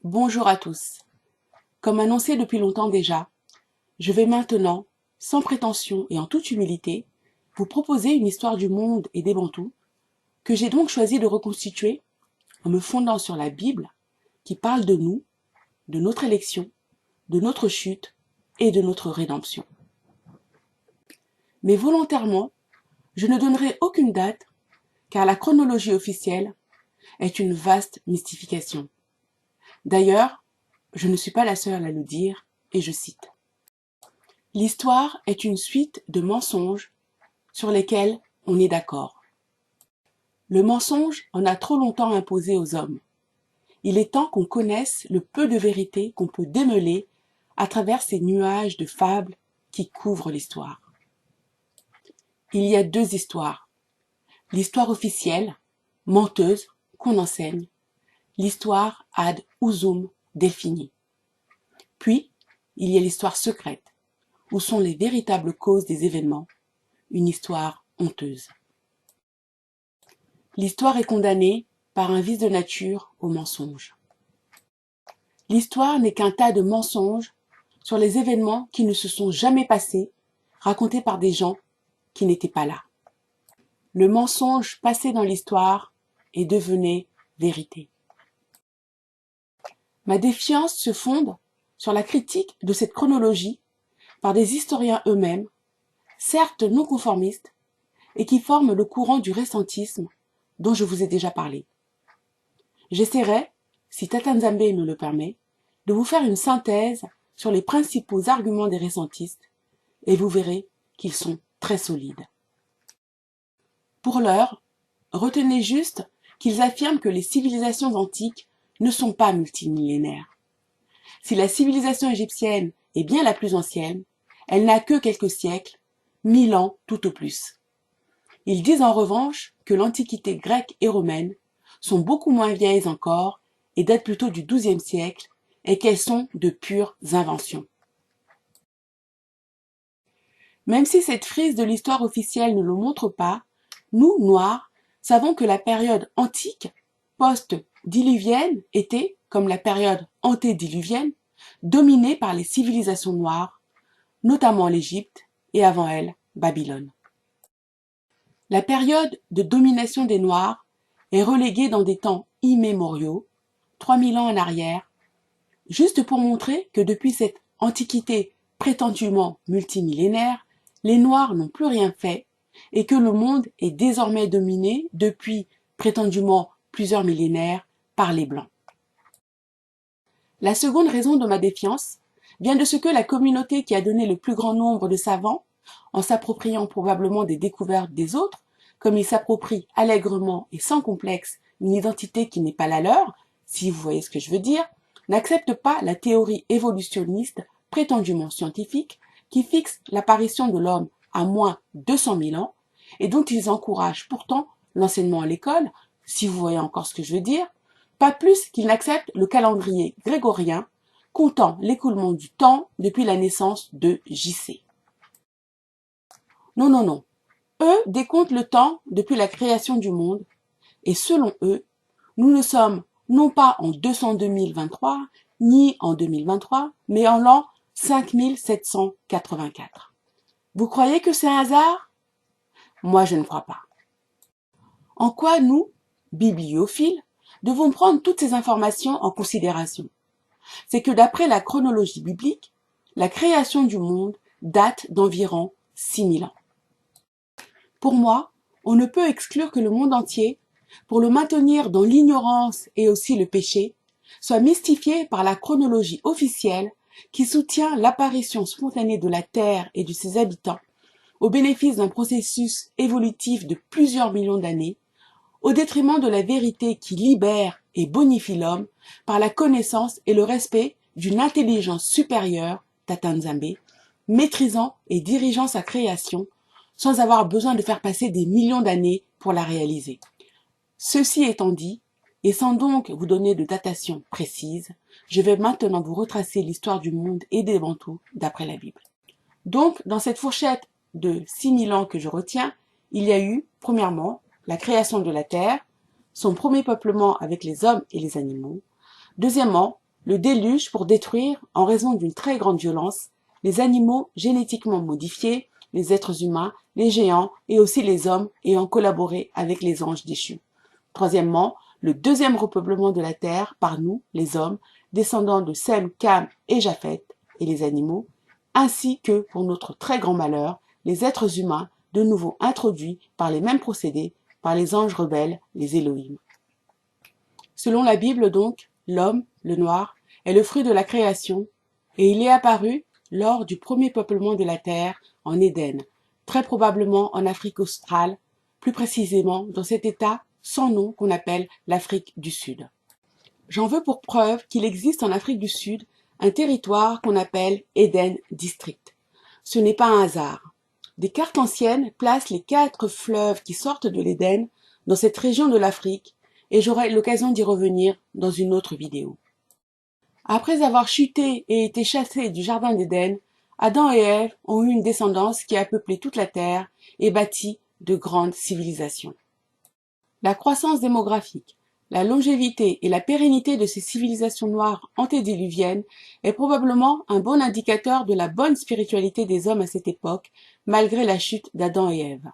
Bonjour à tous. Comme annoncé depuis longtemps déjà, je vais maintenant, sans prétention et en toute humilité, vous proposer une histoire du monde et des Bantous, que j'ai donc choisi de reconstituer en me fondant sur la Bible, qui parle de nous, de notre élection, de notre chute et de notre rédemption. Mais volontairement, je ne donnerai aucune date, car la chronologie officielle est une vaste mystification. D'ailleurs, je ne suis pas la seule à le dire, et je cite. L'histoire est une suite de mensonges sur lesquels on est d'accord. Le mensonge en a trop longtemps imposé aux hommes. Il est temps qu'on connaisse le peu de vérité qu'on peut démêler à travers ces nuages de fables qui couvrent l'histoire. Il y a deux histoires. L'histoire officielle, menteuse, qu'on enseigne. L'histoire ad usum définie. Puis, il y a l'histoire secrète, où sont les véritables causes des événements, une histoire honteuse. L'histoire est condamnée par un vice de nature au mensonge. L'histoire n'est qu'un tas de mensonges sur les événements qui ne se sont jamais passés, racontés par des gens qui n'étaient pas là. Le mensonge passait dans l'histoire et devenait vérité. Ma défiance se fonde sur la critique de cette chronologie par des historiens eux-mêmes, certes non conformistes, et qui forment le courant du récentisme dont je vous ai déjà parlé. J'essaierai, si Tata Nzambe me le permet, de vous faire une synthèse sur les principaux arguments des récentistes, et vous verrez qu'ils sont très solides. Pour l'heure, retenez juste qu'ils affirment que les civilisations antiques ne sont pas multimillénaires. Si la civilisation égyptienne est bien la plus ancienne, elle n'a que quelques siècles, 1000 ans tout au plus. Ils disent en revanche que l'antiquité grecque et romaine sont beaucoup moins vieilles encore et datent plutôt du XIIe siècle et qu'elles sont de pures inventions. Même si cette frise de l'histoire officielle ne le montre pas, nous, Noirs, savons que la période antique, post-diluvienne, était, comme la période antédiluvienne, dominée par les civilisations noires, notamment l'Égypte et avant elle, Babylone. La période de domination des Noirs est reléguée dans des temps immémoriaux, 3000 ans en arrière, juste pour montrer que depuis cette antiquité prétendument multimillénaire, les Noirs n'ont plus rien fait et que le monde est désormais dominé depuis prétendument plusieurs millénaires par les Blancs. La seconde raison de ma défiance vient de ce que la communauté qui a donné le plus grand nombre de savants, en s'appropriant probablement des découvertes des autres, comme ils s'approprient allègrement et sans complexe une identité qui n'est pas la leur, si vous voyez ce que je veux dire, n'accepte pas la théorie évolutionniste prétendument scientifique qui fixe l'apparition de l'homme à moins 200 000 ans et dont ils encouragent pourtant l'enseignement à l'école, si vous voyez encore ce que je veux dire, pas plus qu'ils n'acceptent le calendrier grégorien comptant l'écoulement du temps depuis la naissance de JC. Non, non, non. Eux décomptent le temps depuis la création du monde et selon eux, nous ne sommes non pas en 202 023 ni en 2023, mais en l'an 5784. Vous croyez que c'est un hasard? Moi, je ne crois pas. En quoi nous, bibliophiles, devons prendre toutes ces informations en considération? C'est que d'après la chronologie biblique, la création du monde date d'environ 6000 ans. Pour moi, on ne peut exclure que le monde entier, pour le maintenir dans l'ignorance et aussi le péché, soit mystifié par la chronologie officielle qui soutient l'apparition spontanée de la Terre et de ses habitants, au bénéfice d'un processus évolutif de plusieurs millions d'années, au détriment de la vérité qui libère et bonifie l'homme par la connaissance et le respect d'une intelligence supérieure, Tata Nzambe, maîtrisant et dirigeant sa création sans avoir besoin de faire passer des millions d'années pour la réaliser. Ceci étant dit, et sans donc vous donner de datation précise, je vais maintenant vous retracer l'histoire du monde et des Bantous d'après la Bible. Donc, dans cette fourchette de 6000 ans que je retiens, il y a eu, premièrement, la création de la Terre, son premier peuplement avec les hommes et les animaux. Deuxièmement, le déluge pour détruire, en raison d'une très grande violence, les animaux génétiquement modifiés, les êtres humains, les géants et aussi les hommes ayant collaboré avec les anges déchus. Troisièmement, le deuxième repeuplement de la terre par nous, les hommes, descendants de Sem, Cam et Japheth, et les animaux, ainsi que, pour notre très grand malheur, les êtres humains, de nouveau introduits par les mêmes procédés, par les anges rebelles, les Elohim. Selon la Bible donc, l'homme, le noir, est le fruit de la création, et il est apparu lors du premier peuplement de la terre en Éden, très probablement en Afrique australe, plus précisément dans cet état sans nom qu'on appelle l'Afrique du Sud. J'en veux pour preuve qu'il existe en Afrique du Sud un territoire qu'on appelle Eden District. Ce n'est pas un hasard. Des cartes anciennes placent les 4 fleuves qui sortent de l'Éden dans cette région de l'Afrique, et j'aurai l'occasion d'y revenir dans une autre vidéo. Après avoir chuté et été chassés du jardin d'Éden, Adam et Ève ont eu une descendance qui a peuplé toute la terre et bâti de grandes civilisations. La croissance démographique, la longévité et la pérennité de ces civilisations noires antédiluviennes est probablement un bon indicateur de la bonne spiritualité des hommes à cette époque, malgré la chute d'Adam et Ève.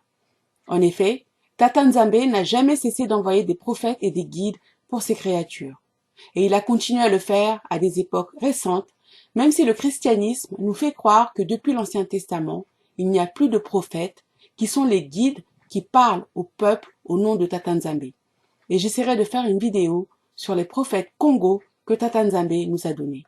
En effet, Tata Nzambe n'a jamais cessé d'envoyer des prophètes et des guides pour ces créatures. Et il a continué à le faire à des époques récentes, même si le christianisme nous fait croire que depuis l'Ancien Testament, il n'y a plus de prophètes, qui sont les guides qui parlent au peuple au nom de Tata Nzambe. Et j'essaierai de faire une vidéo sur les prophètes Congo que Tata Nzambe nous a donnés.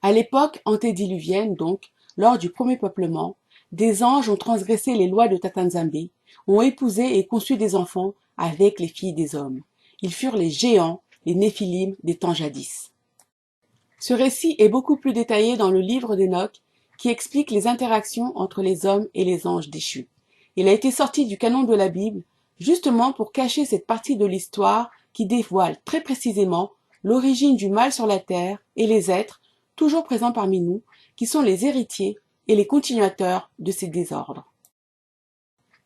À l'époque antédiluvienne donc, lors du premier peuplement, des anges ont transgressé les lois de Tata Nzambe, ont épousé et conçu des enfants avec les filles des hommes. Ils furent les géants, les Néphilim des temps jadis. Ce récit est beaucoup plus détaillé dans le livre d'Enoch qui explique les interactions entre les hommes et les anges déchus. Il a été sorti du canon de la Bible justement pour cacher cette partie de l'histoire qui dévoile très précisément l'origine du mal sur la terre et les êtres, toujours présents parmi nous, qui sont les héritiers et les continuateurs de ces désordres.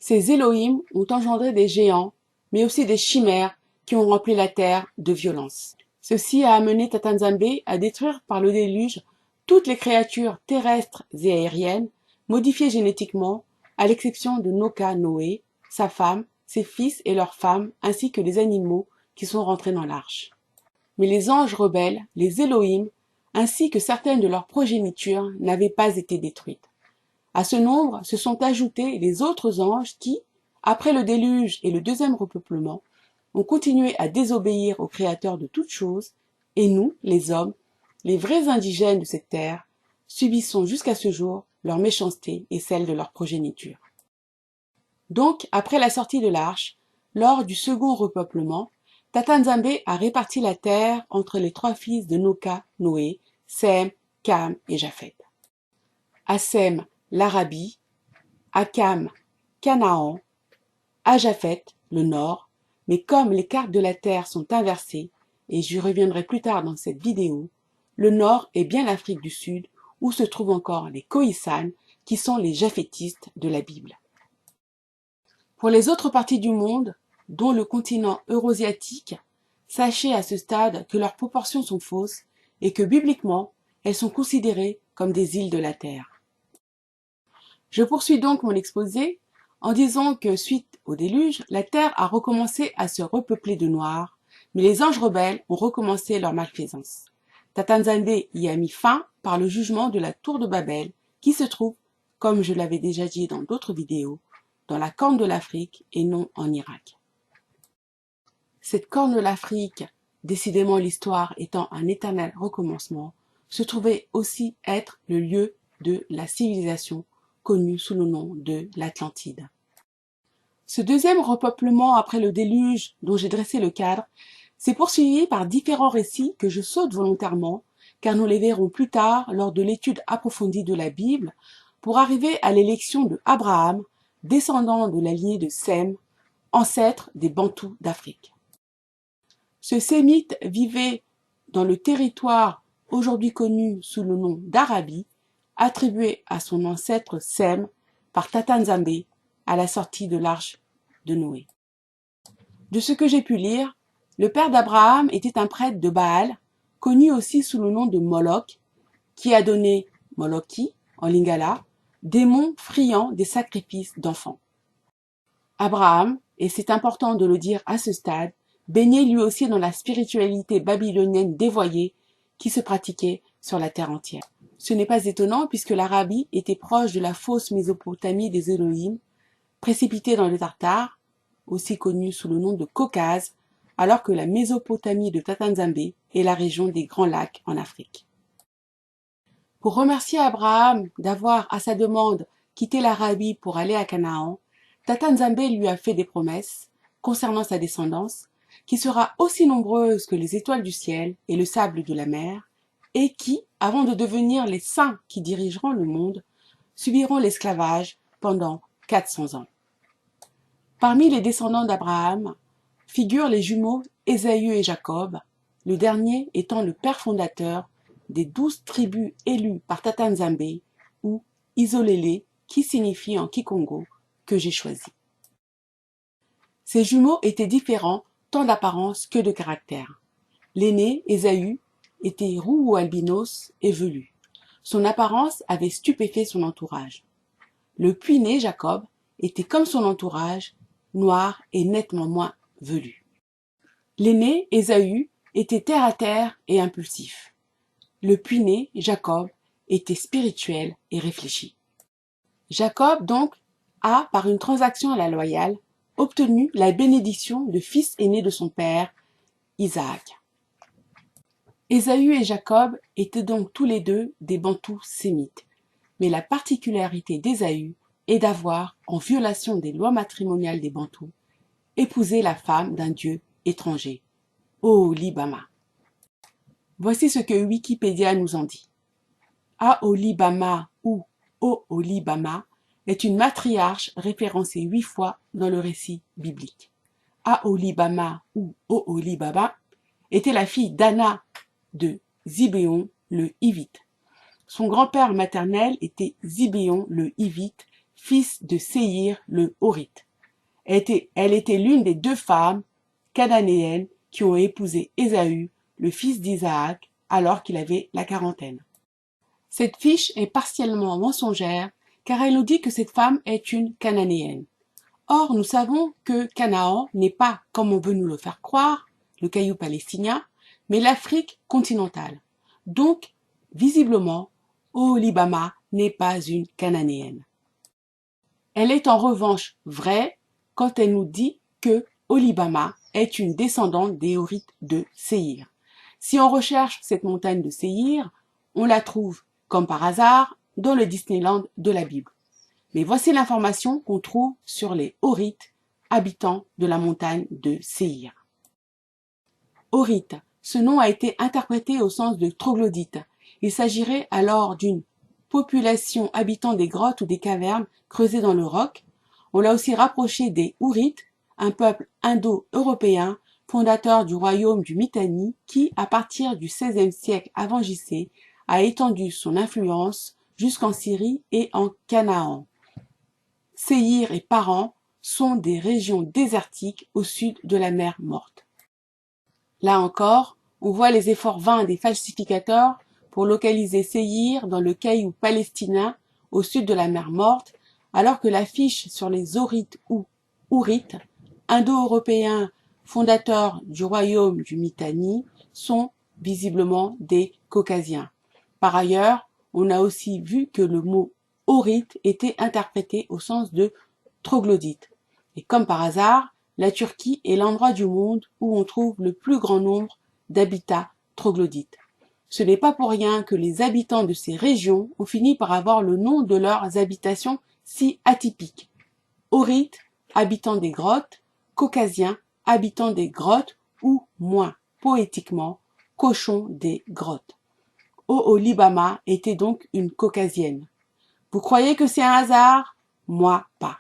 Ces Elohim ont engendré des géants, mais aussi des chimères qui ont rempli la terre de violence. Ceci a amené Tata Nzambe à détruire par le déluge toutes les créatures terrestres et aériennes modifiées génétiquement, à l'exception de Noka Noé, sa femme, ses fils et leurs femmes, ainsi que les animaux qui sont rentrés dans l'arche. Mais les anges rebelles, les Elohim, ainsi que certaines de leurs progénitures n'avaient pas été détruites. À ce nombre se sont ajoutés les autres anges qui, après le déluge et le deuxième repeuplement, ont continué à désobéir au Créateur de toutes choses, et nous, les hommes, les vrais indigènes de cette terre, subissons jusqu'à ce jour leur méchanceté et celle de leur progéniture. Donc, après la sortie de l'arche, lors du second repeuplement, Tata Nzambe a réparti la terre entre les 3 fils de Noka, Noé, Sem, Cam et Japheth. À Sem, l'Arabie, à Cam, Canaan, à Japheth, le nord, mais comme les cartes de la terre sont inversées, et j'y reviendrai plus tard dans cette vidéo, le nord est bien l'Afrique du Sud, où se trouvent encore les Khoïsan, qui sont les japhétistes de la Bible. Pour les autres parties du monde, dont le continent eurasiatique, sachez à ce stade que leurs proportions sont fausses et que bibliquement, elles sont considérées comme des îles de la terre. Je poursuis donc mon exposé en disant que suite au déluge, la terre a recommencé à se repeupler de noirs, mais les anges rebelles ont recommencé leur malfaisance. Tata Nzambe y a mis fin par le jugement de la tour de Babel, qui se trouve, comme je l'avais déjà dit dans d'autres vidéos, dans la corne de l'Afrique et non en Irak. Cette corne de l'Afrique, décidément l'histoire étant un éternel recommencement, se trouvait aussi être le lieu de la civilisation connue sous le nom de l'Atlantide. Ce deuxième repeuplement après le déluge dont j'ai dressé le cadre s'est poursuivi par différents récits que je saute volontairement, car nous les verrons plus tard lors de l'étude approfondie de la Bible, pour arriver à l'élection de Abraham, descendant de la lignée de Sem, ancêtre des Bantous d'Afrique. Ce Sémite vivait dans le territoire aujourd'hui connu sous le nom d'Arabie, attribué à son ancêtre Sem par Tata Nzambe à la sortie de l'arche de Noé. De ce que j'ai pu lire, le père d'Abraham était un prêtre de Baal, connu aussi sous le nom de Moloch, qui a donné Moloki en lingala, démon friand des sacrifices d'enfants. Abraham, et c'est important de le dire à ce stade, baignait lui aussi dans la spiritualité babylonienne dévoyée qui se pratiquait sur la terre entière. Ce n'est pas étonnant puisque l'Arabie était proche de la fausse Mésopotamie des Élohim, précipitée dans le Tartare, aussi connue sous le nom de Caucase, alors que la Mésopotamie de Tatanzambé est la région des Grands Lacs en Afrique. Pour remercier Abraham d'avoir, à sa demande, quitté l'Arabie pour aller à Canaan, Tatanzambé lui a fait des promesses, concernant sa descendance, qui sera aussi nombreuse que les étoiles du ciel et le sable de la mer, et qui, avant de devenir les saints qui dirigeront le monde, subiront l'esclavage pendant 400 ans. Parmi les descendants d'Abraham figurent les jumeaux Ésaü et Jacob, le dernier étant le père fondateur des 12 tribus élues par Tatanzambé, ou Isolélé, qui signifie en Kikongo que j'ai choisi. Ces jumeaux étaient différents tant d'apparence que de caractère. L'aîné, Ésaü, était roux ou albinos et velu. Son apparence avait stupéfait son entourage. Le puis-né, Jacob, était comme son entourage, noir et nettement moins velu. L'aîné, Ésaü, était terre-à-terre et impulsif. Le puis-né, Jacob, était spirituel et réfléchi. Jacob, donc, a, par une transaction à la loyale, obtenu la bénédiction de fils aîné de son père, Isaac. Ésaü et Jacob étaient donc tous les deux des bantous sémites, mais la particularité d'Ésaü est d'avoir, en violation des lois matrimoniales des bantous, épousé la femme d'un dieu étranger, Oholibama. Voici ce que Wikipédia nous en dit. Aholibama ou Oholibama est une matriarche référencée 8 fois dans le récit biblique. Aholibama ou Oholibama était la fille d'Anna de Zibéon le Hivite. Son grand-père maternel était Zibéon le Hivite, fils de Séhir le Horite. Elle était l'une des 2 femmes cananéennes qui ont épousé Ésaü, le fils d'Isaac, alors qu'il avait la quarantaine. Cette fiche est partiellement mensongère car elle nous dit que cette femme est une cananéenne. Or, nous savons que Canaan n'est pas, comme on veut nous le faire croire, le caillou palestinien, mais l'Afrique continentale. Donc, visiblement, Oholibama n'est pas une cananéenne. Elle est en revanche vraie quand elle nous dit que Oholibama est une descendante des Horites de Séhir. Si on recherche cette montagne de Séhir, on la trouve, comme par hasard, dans le Disneyland de la Bible. Mais voici l'information qu'on trouve sur les Horites, habitants de la montagne de Séhir. Horite, ce nom a été interprété au sens de troglodyte. Il s'agirait alors d'une population habitant des grottes ou des cavernes creusées dans le roc. On l'a aussi rapproché des Hourites, un peuple indo-européen fondateur du royaume du Mitanni qui, à partir du XVIe siècle avant J.C., a étendu son influence jusqu'en Syrie et en Canaan. Séhir et Paran sont des régions désertiques au sud de la mer Morte. Là encore, on voit les efforts vains des falsificateurs pour localiser Séhir dans le caillou palestinien au sud de la mer Morte, alors que l'affiche sur les Horites ou Hourites, indo-européens fondateurs du royaume du Mitanni, sont visiblement des Caucasiens. Par ailleurs, on a aussi vu que le mot Horite était interprété au sens de troglodyte. Et comme par hasard, la Turquie est l'endroit du monde où on trouve le plus grand nombre d'habitats troglodytes. Ce n'est pas pour rien que les habitants de ces régions ont fini par avoir le nom de leurs habitations si atypiques. Horites, habitants des grottes, Caucasiens, habitants des grottes, ou, moins poétiquement, cochons des grottes. Oholibama était donc une caucasienne. Vous croyez que c'est un hasard? Moi, pas.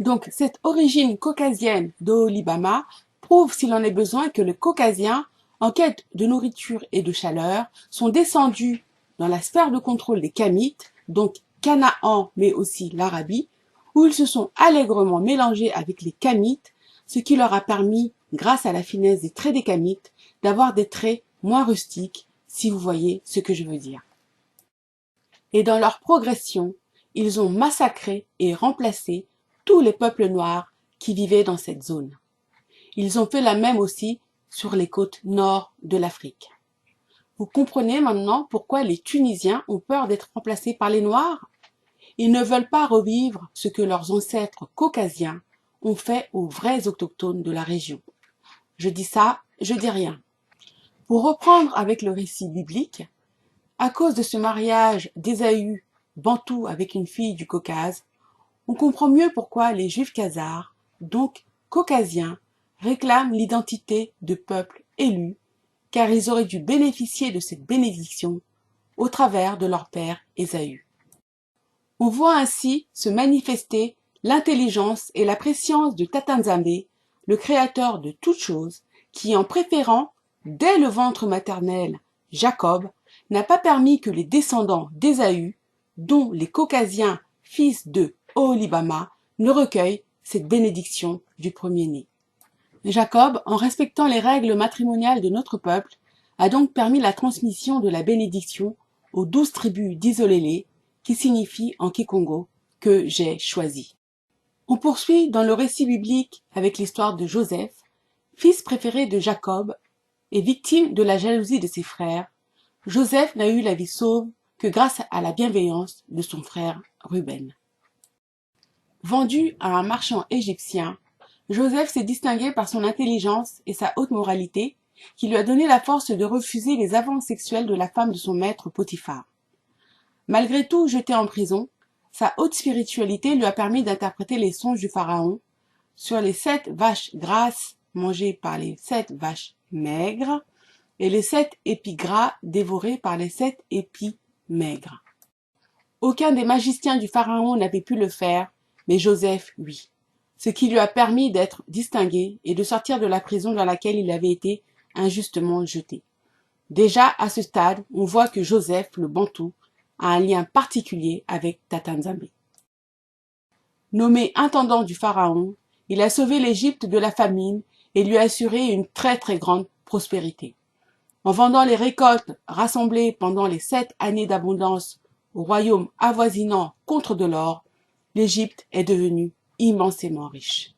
Donc, cette origine caucasienne d'Oholibama prouve, s'il en est besoin, que les Caucasiens, en quête de nourriture et de chaleur, sont descendus dans la sphère de contrôle des Kamites, donc Canaan, mais aussi l'Arabie, où ils se sont allègrement mélangés avec les Kamites, ce qui leur a permis, grâce à la finesse des traits des Kamites, d'avoir des traits moins rustiques, si vous voyez ce que je veux dire. Et dans leur progression, ils ont massacré et remplacé tous les peuples noirs qui vivaient dans cette zone. Ils ont fait la même aussi sur les côtes nord de l'Afrique. Vous comprenez maintenant pourquoi les Tunisiens ont peur d'être remplacés par les Noirs? Ils ne veulent pas revivre ce que leurs ancêtres caucasiens ont fait aux vrais autochtones de la région. Je dis ça, je dis rien. Pour reprendre avec le récit biblique, à cause de ce mariage d'Ésaü bantou avec une fille du Caucase, on comprend mieux pourquoi les Juifs khazars, donc caucasiens, réclament l'identité de peuple élu, car ils auraient dû bénéficier de cette bénédiction au travers de leur père Ésaü. On voit ainsi se manifester l'intelligence et la préscience de Tata Nzambe, le créateur de toutes choses, qui, en préférant, dès le ventre maternel, Jacob, n'a pas permis que les descendants d'Ésaü, dont les Caucasiens, fils de Oholibama, ne recueillent cette bénédiction du premier-né. Jacob, en respectant les règles matrimoniales de notre peuple, a donc permis la transmission de la bénédiction aux 12 tribus d'Isolélé, qui signifie en kikongo « que j'ai choisi ». On poursuit dans le récit biblique avec l'histoire de Joseph, fils préféré de Jacob et victime de la jalousie de ses frères. Joseph n'a eu la vie sauve que grâce à la bienveillance de son frère Ruben. Vendu à un marchand égyptien, Joseph s'est distingué par son intelligence et sa haute moralité, qui lui a donné la force de refuser les avances sexuelles de la femme de son maître Potiphar. Malgré tout jeté en prison, sa haute spiritualité lui a permis d'interpréter les songes du pharaon sur les 7 vaches grasses mangées par les 7 vaches maigres et les 7 épis gras dévorés par les 7 épis maigres. Aucun des magiciens du pharaon n'avait pu le faire, mais Joseph, oui, ce qui lui a permis d'être distingué et de sortir de la prison dans laquelle il avait été injustement jeté. Déjà, à ce stade, on voit que Joseph, le Bantou, a un lien particulier avec Tata Nzambe. Nommé intendant du pharaon, il a sauvé l'Égypte de la famine et lui a assuré une très grande prospérité. En vendant les récoltes rassemblées pendant les 7 années d'abondance au royaume avoisinant contre de l'or, l'Égypte est devenue immensément riche.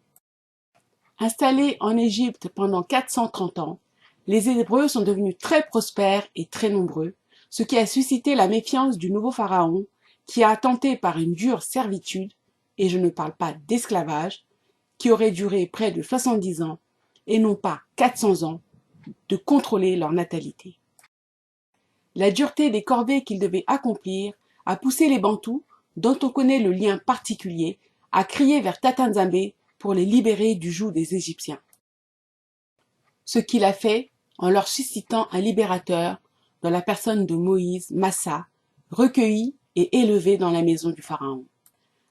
Installés en Égypte pendant 430 ans, les Hébreux sont devenus très prospères et très nombreux, ce qui a suscité la méfiance du nouveau pharaon qui a tenté par une dure servitude, et je ne parle pas d'esclavage, qui aurait duré près de 70 ans et non pas 400 ans, de contrôler leur natalité. La dureté des corvées qu'ils devaient accomplir a poussé les Bantous, dont on connaît le lien particulier, à crier vers Tata Nzambe pour les libérer du joug des Égyptiens. Ce qu'il a fait en leur suscitant un libérateur dans la personne de Moïse, Massa, recueilli et élevé dans la maison du pharaon.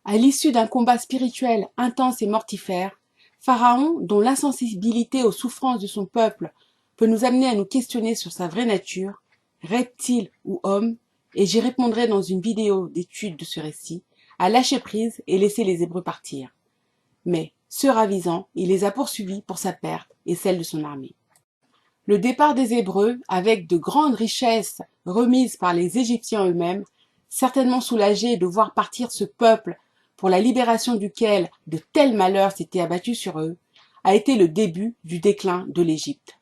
À l'issue d'un combat spirituel intense et mortifère, Pharaon, dont l'insensibilité aux souffrances de son peuple peut nous amener à nous questionner sur sa vraie nature, reptile ou homme, et j'y répondrai dans une vidéo d'étude de ce récit, a lâché prise et laissé les Hébreux partir. Mais, se ravisant, il les a poursuivis pour sa perte et celle de son armée. Le départ des Hébreux, avec de grandes richesses remises par les Égyptiens eux-mêmes, certainement soulagés de voir partir ce peuple pour la libération duquel de tels malheurs s'étaient abattus sur eux, a été le début du déclin de l'Égypte.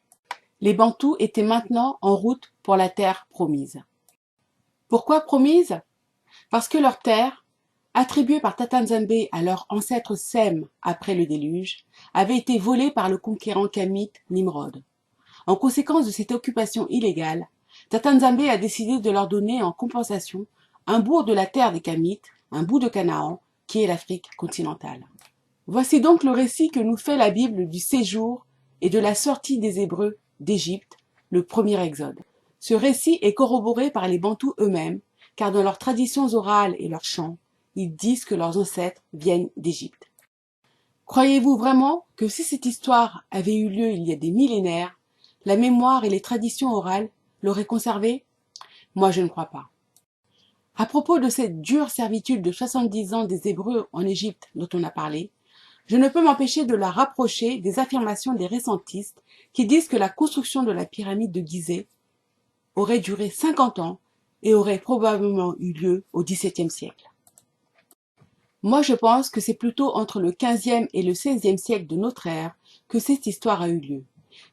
Les Bantous étaient maintenant en route pour la terre promise. Pourquoi promise? Parce que leur terre, attribuée par Tata Nzambe à leur ancêtre Sem après le déluge, avait été volée par le conquérant kamite Nimrod. En conséquence de cette occupation illégale, Tata Nzambe a décidé de leur donner en compensation un bout de la terre des Kamites, un bout de Canaan, qui est l'Afrique continentale. Voici donc le récit que nous fait la Bible du séjour et de la sortie des Hébreux d'Égypte, le premier exode. Ce récit est corroboré par les Bantous eux-mêmes, car dans leurs traditions orales et leurs chants, ils disent que leurs ancêtres viennent d'Égypte. Croyez-vous vraiment que si cette histoire avait eu lieu il y a des millénaires, la mémoire et les traditions orales l'auraient conservée? Moi, je ne crois pas. À propos de cette dure servitude de 70 ans des Hébreux en Égypte dont on a parlé, je ne peux m'empêcher de la rapprocher des affirmations des récentistes qui disent que la construction de la pyramide de Gizeh aurait duré 50 ans et aurait probablement eu lieu au XVIIe siècle. Moi, je pense que c'est plutôt entre le XVe et le XVIe siècle de notre ère que cette histoire a eu lieu,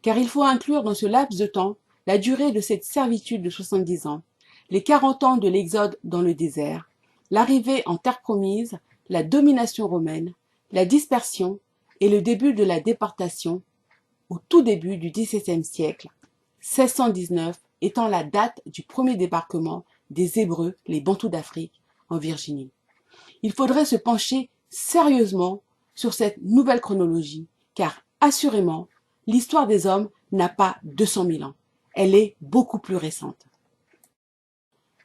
car il faut inclure dans ce laps de temps la durée de cette servitude de 70 ans, les 40 ans de l'exode dans le désert, l'arrivée en terre promise, la domination romaine, la dispersion et le début de la déportation au tout début du XVIIe siècle, 1619 étant la date du premier débarquement des Hébreux, les Bantous d'Afrique, en Virginie. Il faudrait se pencher sérieusement sur cette nouvelle chronologie, car assurément, l'histoire des hommes n'a pas 200 000 ans. Elle est beaucoup plus récente.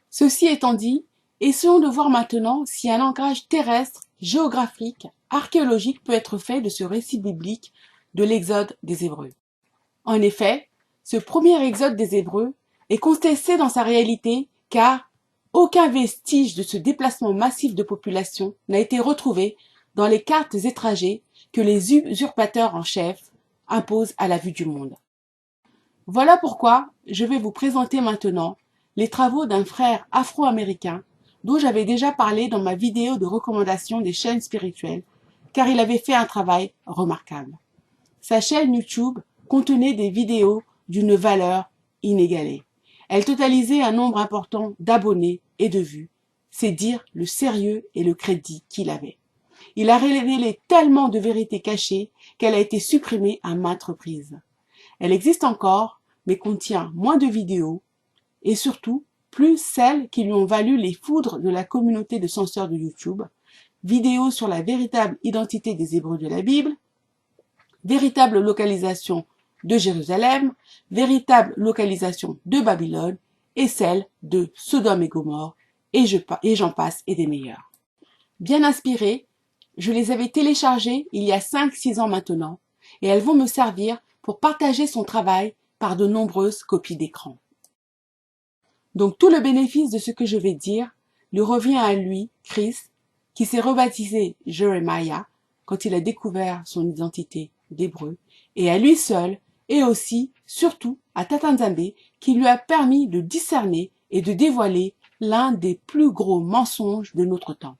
Ceci étant dit, essayons de voir maintenant si un ancrage terrestre, géographique, archéologique peut être fait de ce récit biblique de l'exode des Hébreux. En effet, ce premier exode des Hébreux est contesté dans sa réalité car aucun vestige de ce déplacement massif de population n'a été retrouvé dans les cartes et trajets que les usurpateurs en chef imposent à la vue du monde. Voilà pourquoi je vais vous présenter maintenant les travaux d'un frère afro-américain dont j'avais déjà parlé dans ma vidéo de recommandation des chaînes spirituelles, car il avait fait un travail remarquable. Sa chaîne YouTube contenait des vidéos d'une valeur inégalée. Elle totalisait un nombre important d'abonnés et de vues. C'est dire le sérieux et le crédit qu'il avait. Il a révélé tellement de vérités cachées qu'elle a été supprimée à maintes reprises. Elle existe encore, mais contient moins de vidéos, et surtout, plus celles qui lui ont valu les foudres de la communauté de censeurs de YouTube, vidéos sur la véritable identité des Hébreux de la Bible, véritable localisation de Jérusalem, véritable localisation de Babylone, et celle de Sodome et Gomorrhe, et j'en passe et des meilleurs. Bien inspirées, je les avais téléchargées il y a 5-6 ans maintenant, et elles vont me servir pour partager son travail par de nombreuses copies d'écran. Donc tout le bénéfice de ce que je vais dire lui revient à lui, Chris, qui s'est rebaptisé Jeremiah quand il a découvert son identité d'hébreu, et à lui seul, et aussi, surtout, à Tata Nzambe, qui lui a permis de discerner et de dévoiler l'un des plus gros mensonges de notre temps.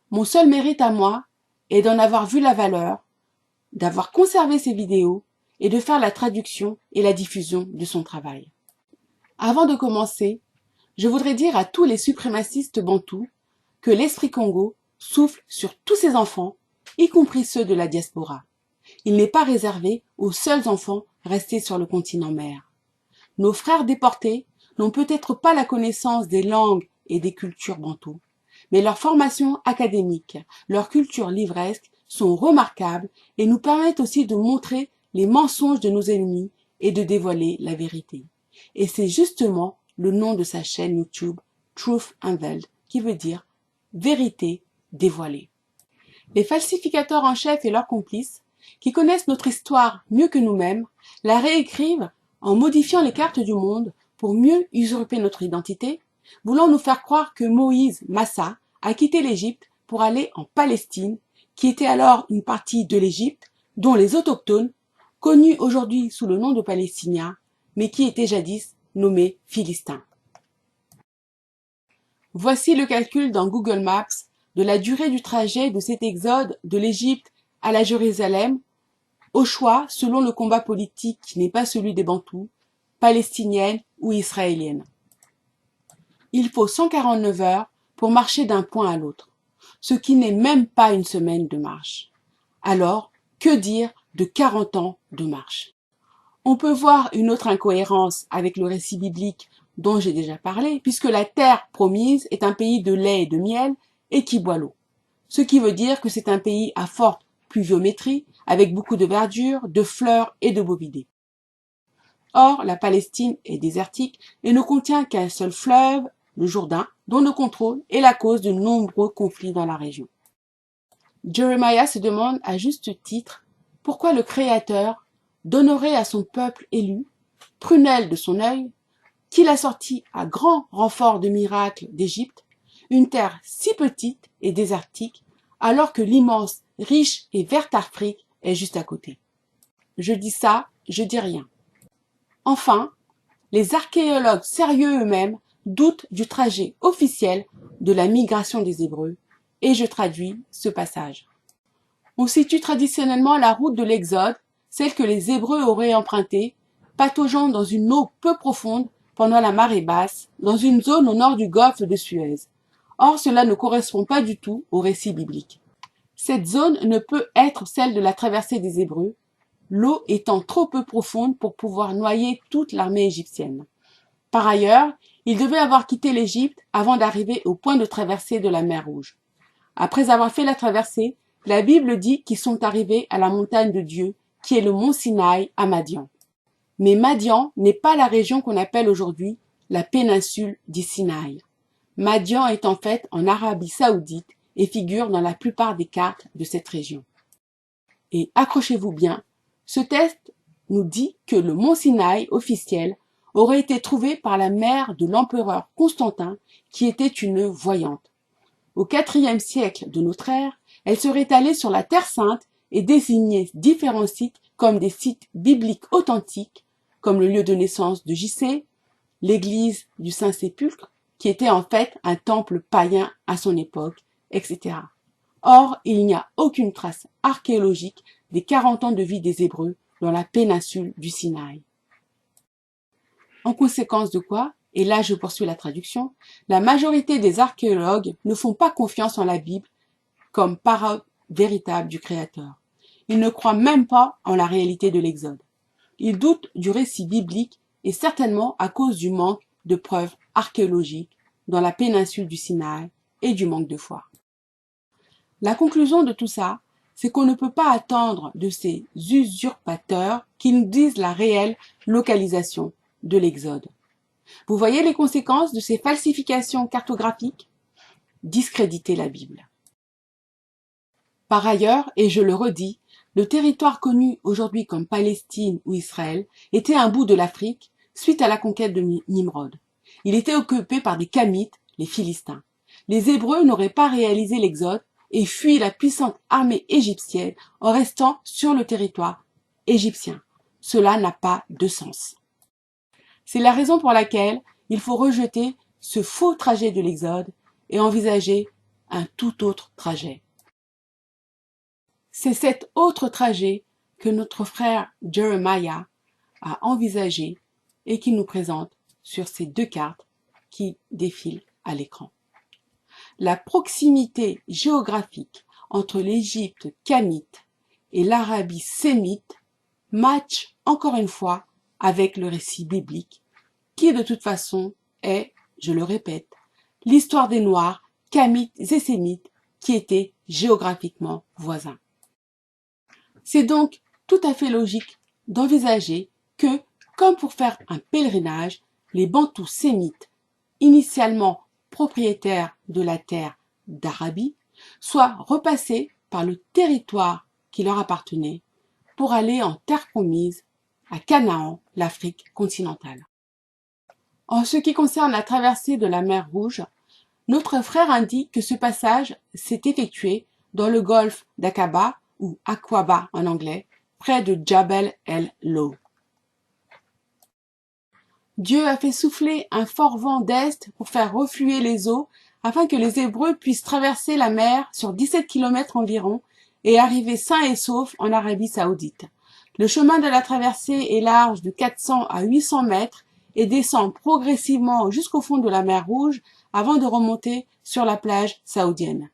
Mon seul mérite à moi est d'en avoir vu la valeur, d'avoir conservé ses vidéos et de faire la traduction et la diffusion de son travail. Avant de commencer, je voudrais dire à tous les suprémacistes bantous que l'esprit Congo souffle sur tous ses enfants, y compris ceux de la diaspora. Il n'est pas réservé aux seuls enfants restés sur le continent mère. Nos frères déportés n'ont peut-être pas la connaissance des langues et des cultures bantoues, mais leur formation académique, leur culture livresque sont remarquables et nous permettent aussi de montrer les mensonges de nos ennemis et de dévoiler la vérité. Et c'est justement le nom de sa chaîne YouTube, Truth Unveiled, qui veut dire vérité dévoilée. Les falsificateurs en chef et leurs complices, qui connaissent notre histoire mieux que nous-mêmes, la réécrivent en modifiant les cartes du monde pour mieux usurper notre identité, voulant nous faire croire que Moïse Massa a quitté l'Égypte pour aller en Palestine, qui était alors une partie de l'Égypte, dont les autochtones, connus aujourd'hui sous le nom de Palestiniens, mais qui étaient jadis nommés Philistins. Voici le calcul dans Google Maps de la durée du trajet de cet exode de l'Égypte à la Jérusalem, au choix selon le combat politique qui n'est pas celui des Bantous, palestinienne ou israélienne. Il faut 149 heures pour marcher d'un point à l'autre, ce qui n'est même pas une semaine de marche. Alors, que dire de 40 ans de marche? On peut voir une autre incohérence avec le récit biblique dont j'ai déjà parlé, puisque la terre promise est un pays de lait et de miel et qui boit l'eau. Ce qui veut dire que c'est un pays à forte pluviométrie, avec beaucoup de verdure, de fleurs et de bovidés. Or, la Palestine est désertique et ne contient qu'un seul fleuve, le Jourdain, dont le contrôle est la cause de nombreux conflits dans la région. Jeremiah se demande à juste titre pourquoi le Créateur donnerait à son peuple élu, prunelle de son œil, qu'il a sorti à grand renfort de miracles d'Égypte, une terre si petite et désertique, alors que l'immense, riche et verte Afrique est juste à côté. Je dis ça, je dis rien. Enfin, les archéologues sérieux eux-mêmes doutent du trajet officiel de la migration des Hébreux, et je traduis ce passage. On situe traditionnellement la route de l'Exode, celle que les Hébreux auraient empruntée, pataugeant dans une eau peu profonde pendant la marée basse, dans une zone au nord du golfe de Suez. Or, cela ne correspond pas du tout au récit biblique. Cette zone ne peut être celle de la traversée des Hébreux, l'eau étant trop peu profonde pour pouvoir noyer toute l'armée égyptienne. Par ailleurs, ils devaient avoir quitté l'Égypte avant d'arriver au point de traversée de la mer Rouge. Après avoir fait la traversée, la Bible dit qu'ils sont arrivés à la montagne de Dieu, qui est le mont Sinaï à Madian. Mais Madian n'est pas la région qu'on appelle aujourd'hui la péninsule du Sinaï. Madian est en fait en Arabie Saoudite et figure dans la plupart des cartes de cette région. Et accrochez-vous bien, ce texte nous dit que le mont Sinaï officiel aurait été trouvé par la mère de l'empereur Constantin, qui était une voyante. Au IVe siècle de notre ère, elle serait allée sur la Terre Sainte et désignait différents sites comme des sites bibliques authentiques, comme le lieu de naissance de JC, l'église du Saint-Sépulcre, qui était en fait un temple païen à son époque, etc. Or, il n'y a aucune trace archéologique des 40 ans de vie des Hébreux dans la péninsule du Sinaï. En conséquence de quoi, et là je poursuis la traduction, la majorité des archéologues ne font pas confiance en la Bible comme parole véritable du Créateur. Ils ne croient même pas en la réalité de l'Exode. Ils doutent du récit biblique et certainement à cause du manque de preuves archéologiques dans la péninsule du Sinaï et du manque de foi. La conclusion de tout ça, c'est qu'on ne peut pas attendre de ces usurpateurs qu'ils nous disent la réelle localisation de l'Exode. Vous voyez les conséquences de ces falsifications cartographiques? Discréditer la Bible. Par ailleurs, et je le redis, le territoire connu aujourd'hui comme Palestine ou Israël était un bout de l'Afrique suite à la conquête de Nimrod. Il était occupé par des Kamites, les Philistins. Les Hébreux n'auraient pas réalisé l'exode et fui la puissante armée égyptienne en restant sur le territoire égyptien. Cela n'a pas de sens. C'est la raison pour laquelle il faut rejeter ce faux trajet de l'Exode et envisager un tout autre trajet. C'est cet autre trajet que notre frère Jeremiah a envisagé et qu'il nous présente sur ces deux cartes qui défilent à l'écran. La proximité géographique entre l'Égypte kamite et l'Arabie sémite match encore une fois avec le récit biblique qui de toute façon est, je le répète, l'histoire des Noirs, Kamites et Sémites qui étaient géographiquement voisins. C'est donc tout à fait logique d'envisager que, comme pour faire un pèlerinage, les Bantous sémites, initialement propriétaires de la terre d'Arabie, soient repassés par le territoire qui leur appartenait pour aller en terre promise à Canaan, l'Afrique continentale. En ce qui concerne la traversée de la mer Rouge, notre frère indique que ce passage s'est effectué dans le golfe d'Aqaba, ou Aqaba en anglais, près de Jabal el-Law. Dieu a fait souffler un fort vent d'est pour faire refluer les eaux afin que les Hébreux puissent traverser la mer sur 17 km environ et arriver sains et saufs en Arabie Saoudite. Le chemin de la traversée est large de 400 à 800 mètres et descend progressivement jusqu'au fond de la mer Rouge avant de remonter sur la plage saoudienne.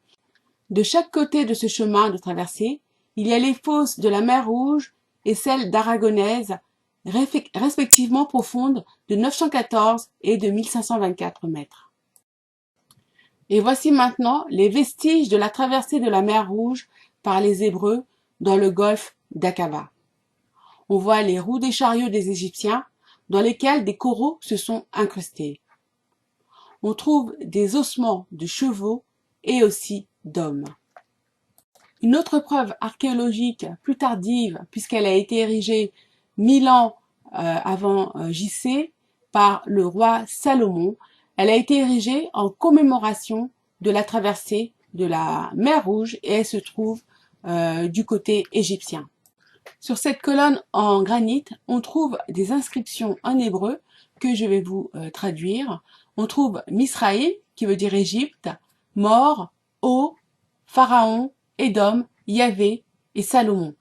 De chaque côté de ce chemin de traversée, il y a les fosses de la mer Rouge et celles d'Aragonaise, respectivement profondes de 914 et de 1524 mètres. Et voici maintenant les vestiges de la traversée de la mer Rouge par les Hébreux dans le golfe d'Aqaba. On voit les roues des chariots des Égyptiens dans lesquels des coraux se sont incrustés. On trouve des ossements de chevaux et aussi d'hommes. Une autre preuve archéologique plus tardive, puisqu'elle a été érigée 1000 ans avant JC par le roi Salomon, elle a été érigée en commémoration de la traversée de la mer Rouge et elle se trouve du côté égyptien. Sur cette colonne en granit, on trouve des inscriptions en hébreu que je vais vous traduire. On trouve Misraïm, qui veut dire Égypte, mort, eau, Pharaon, Édom, Yahvé et Salomon.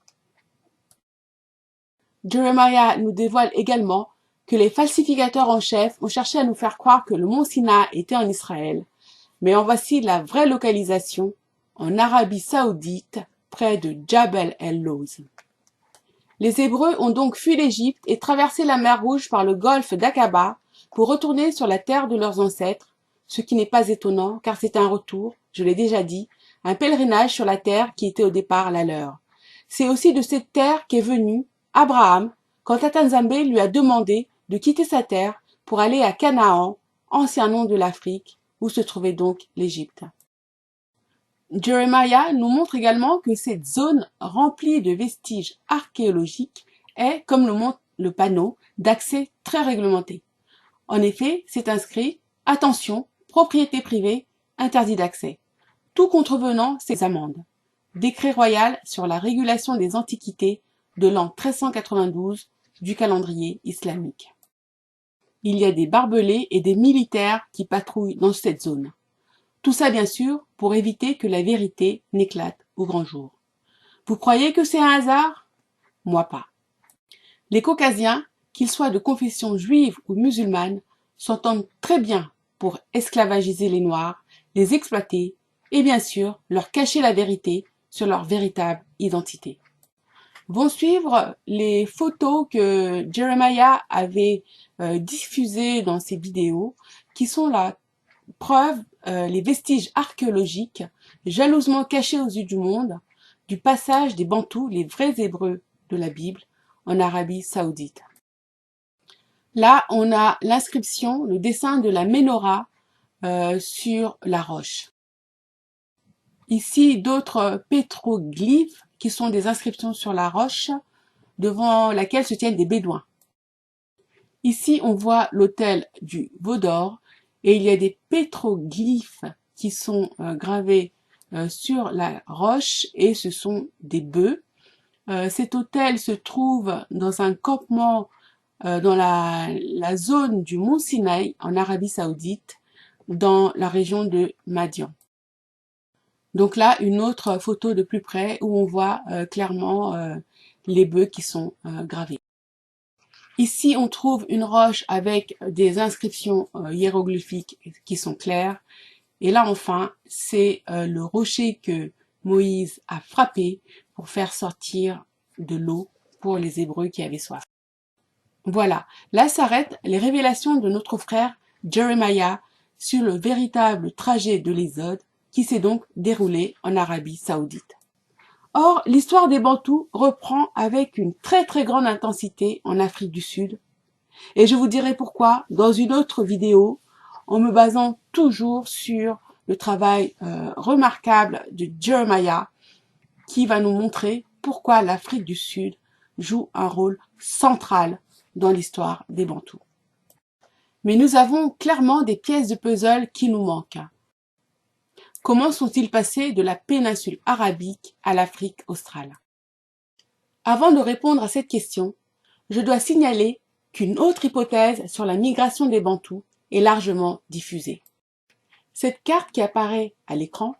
Jeremiah nous dévoile également que les falsificateurs en chef ont cherché à nous faire croire que le mont Sinaï était en Israël. Mais en voici la vraie localisation, en Arabie Saoudite, près de Jabal el-Lawz. Les Hébreux ont donc fui l'Égypte et traversé la mer Rouge par le golfe d'Aqaba pour retourner sur la terre de leurs ancêtres, ce qui n'est pas étonnant car c'est un retour, je l'ai déjà dit, un pèlerinage sur la terre qui était au départ la leur. C'est aussi de cette terre qu'est venu Abraham quand Tatanzambé lui a demandé de quitter sa terre pour aller à Canaan, ancien nom de l'Afrique, où se trouvait donc l'Égypte. Jeremiah nous montre également que cette zone remplie de vestiges archéologiques est, comme le montre le panneau, d'accès très réglementé. En effet, c'est inscrit « Attention, propriété privée, interdit d'accès ». Tout contrevenant, c'est amende. Décret royal sur la régulation des antiquités de l'an 1392 du calendrier islamique. Il y a des barbelés et des militaires qui patrouillent dans cette zone. Tout ça, bien sûr, pour éviter que la vérité n'éclate au grand jour. Vous croyez que c'est un hasard? Moi pas. Les Caucasiens, qu'ils soient de confession juive ou musulmane, s'entendent très bien pour esclavagiser les Noirs, les exploiter et bien sûr leur cacher la vérité sur leur véritable identité. Vont suivre les photos que Jeremiah avait diffusées dans ses vidéos, qui sont la preuve, les vestiges archéologiques, jalousement cachés aux yeux du monde, du passage des Bantous, les vrais Hébreux de la Bible, en Arabie Saoudite. Là, on a l'inscription, le dessin de la Ménorah sur la roche. Ici, d'autres pétroglyphes qui sont des inscriptions sur la roche devant laquelle se tiennent des bédouins. Ici, on voit l'autel du Veau d'Or et il y a des pétroglyphes qui sont gravés sur la roche et ce sont des bœufs. Cet autel se trouve dans un campement dans la zone du mont Sinaï en Arabie Saoudite, dans la région de Madian. Donc là, une autre photo de plus près où on voit clairement les bœufs qui sont gravés. Ici, on trouve une roche avec des inscriptions hiéroglyphiques qui sont claires. Et là, enfin, c'est le rocher que Moïse a frappé pour faire sortir de l'eau pour les Hébreux qui avaient soif. Voilà, là s'arrêtent les révélations de notre frère Jeremiah sur le véritable trajet de l'Exode qui s'est donc déroulé en Arabie Saoudite. Or, l'histoire des Bantous reprend avec une très grande intensité en Afrique du Sud, et je vous dirai pourquoi dans une autre vidéo, en me basant toujours sur le travail remarquable de Jeremiah, qui va nous montrer pourquoi l'Afrique du Sud joue un rôle central dans l'histoire des Bantous. Mais nous avons clairement des pièces de puzzle qui nous manquent. Comment sont-ils passés de la péninsule arabique à l'Afrique australe? Avant de répondre à cette question, je dois signaler qu'une autre hypothèse sur la migration des Bantous est largement diffusée. Cette carte qui apparaît à l'écran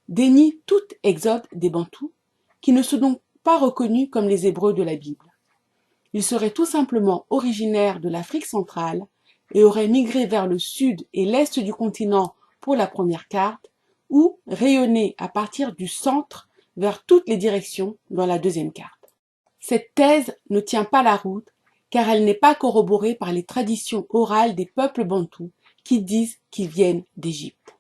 dénie tout exode des Bantous, qui ne sont donc pas reconnus comme les Hébreux de la Bible. Ils seraient tout simplement originaires de l'Afrique centrale et auraient migré vers le sud et l'est du continent pour la première carte, ou rayonner à partir du centre vers toutes les directions dans la deuxième carte. Cette thèse ne tient pas la route car elle n'est pas corroborée par les traditions orales des peuples bantous qui disent qu'ils viennent d'Égypte.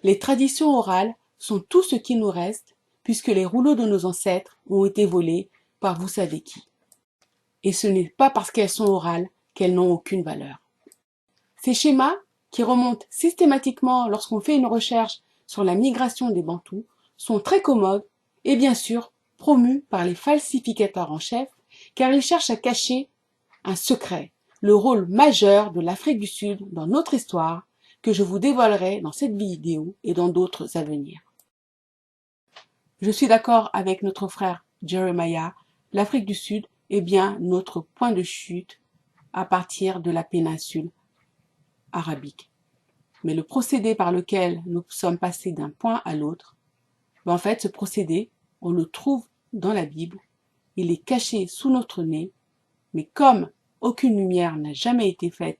Les traditions orales sont tout ce qui nous reste puisque les rouleaux de nos ancêtres ont été volés par vous savez qui. Et ce n'est pas parce qu'elles sont orales qu'elles n'ont aucune valeur. Ces schémas, qui remontent systématiquement lorsqu'on fait une recherche sur la migration des Bantous, sont très commodes et bien sûr promus par les falsificateurs en chef car ils cherchent à cacher un secret, le rôle majeur de l'Afrique du Sud dans notre histoire que je vous dévoilerai dans cette vidéo et dans d'autres à venir. Je suis d'accord avec notre frère Jeremiah, l'Afrique du Sud est bien notre point de chute à partir de la péninsule arabique. Mais le procédé par lequel nous sommes passés d'un point à l'autre, en fait, ce procédé, on le trouve dans la Bible, il est caché sous notre nez, mais comme aucune lumière n'a jamais été faite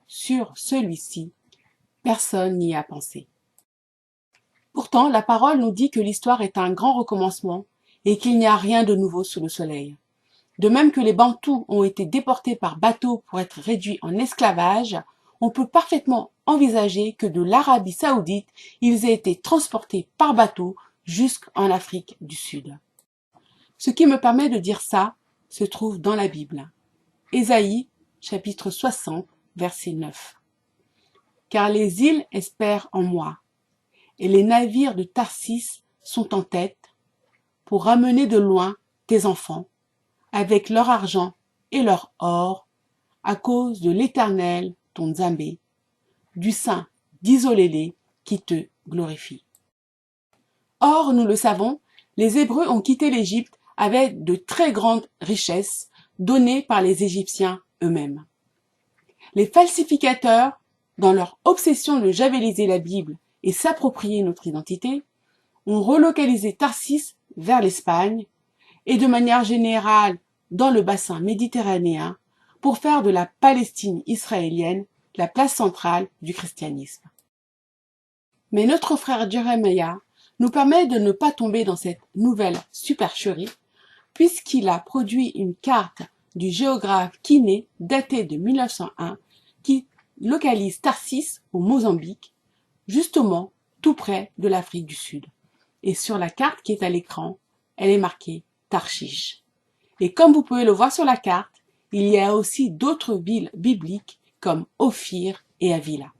sur celui-ci, personne n'y a pensé. Pourtant, la parole nous dit que l'histoire est un grand recommencement et qu'il n'y a rien de nouveau sous le soleil. De même que les Bantous ont été déportés par bateau pour être réduits en esclavage, on peut parfaitement envisager que de l'Arabie saoudite, ils aient été transportés par bateau jusqu'en Afrique du Sud. Ce qui me permet de dire ça se trouve dans la Bible. Ésaïe, chapitre 60, verset 9. Car les îles espèrent en moi, et les navires de Tarsis sont en tête pour ramener de loin tes enfants, avec leur argent et leur or, à cause de l'Éternel, ton Nzambé, du Saint d'Isolélé qui te glorifie. Or, nous le savons, les Hébreux ont quitté l'Égypte avec de très grandes richesses données par les Égyptiens eux-mêmes. Les falsificateurs, dans leur obsession de javeliser la Bible et s'approprier notre identité, ont relocalisé Tarsis vers l'Espagne et de manière générale dans le bassin méditerranéen pour faire de la Palestine israélienne la place centrale du christianisme. Mais notre frère Jeremiah nous permet de ne pas tomber dans cette nouvelle supercherie puisqu'il a produit une carte du géographe Kiné datée de 1901 qui localise Tarsis au Mozambique, justement tout près de l'Afrique du Sud. Et sur la carte qui est à l'écran, elle est marquée Tarshish. Et comme vous pouvez le voir sur la carte, il y a aussi d'autres villes bibliques comme Ophir et Avila.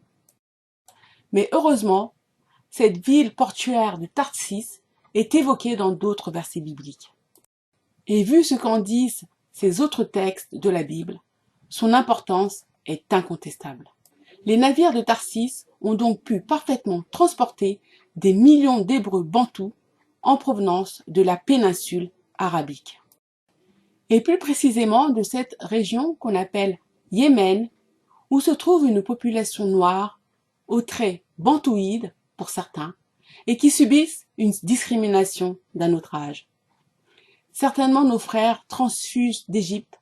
Mais heureusement, cette ville portuaire de Tarsis est évoquée dans d'autres versets bibliques. Et vu ce qu'en disent ces autres textes de la Bible, son importance est incontestable. Les navires de Tarsis ont donc pu parfaitement transporter des millions d'Hébreux bantous en provenance de la péninsule arabique. Et plus précisément de cette région qu'on appelle Yémen, où se trouve une population noire aux traits bantouides pour certains, et qui subissent une discrimination d'un autre âge. Certainement nos frères transfuges d'Égypte,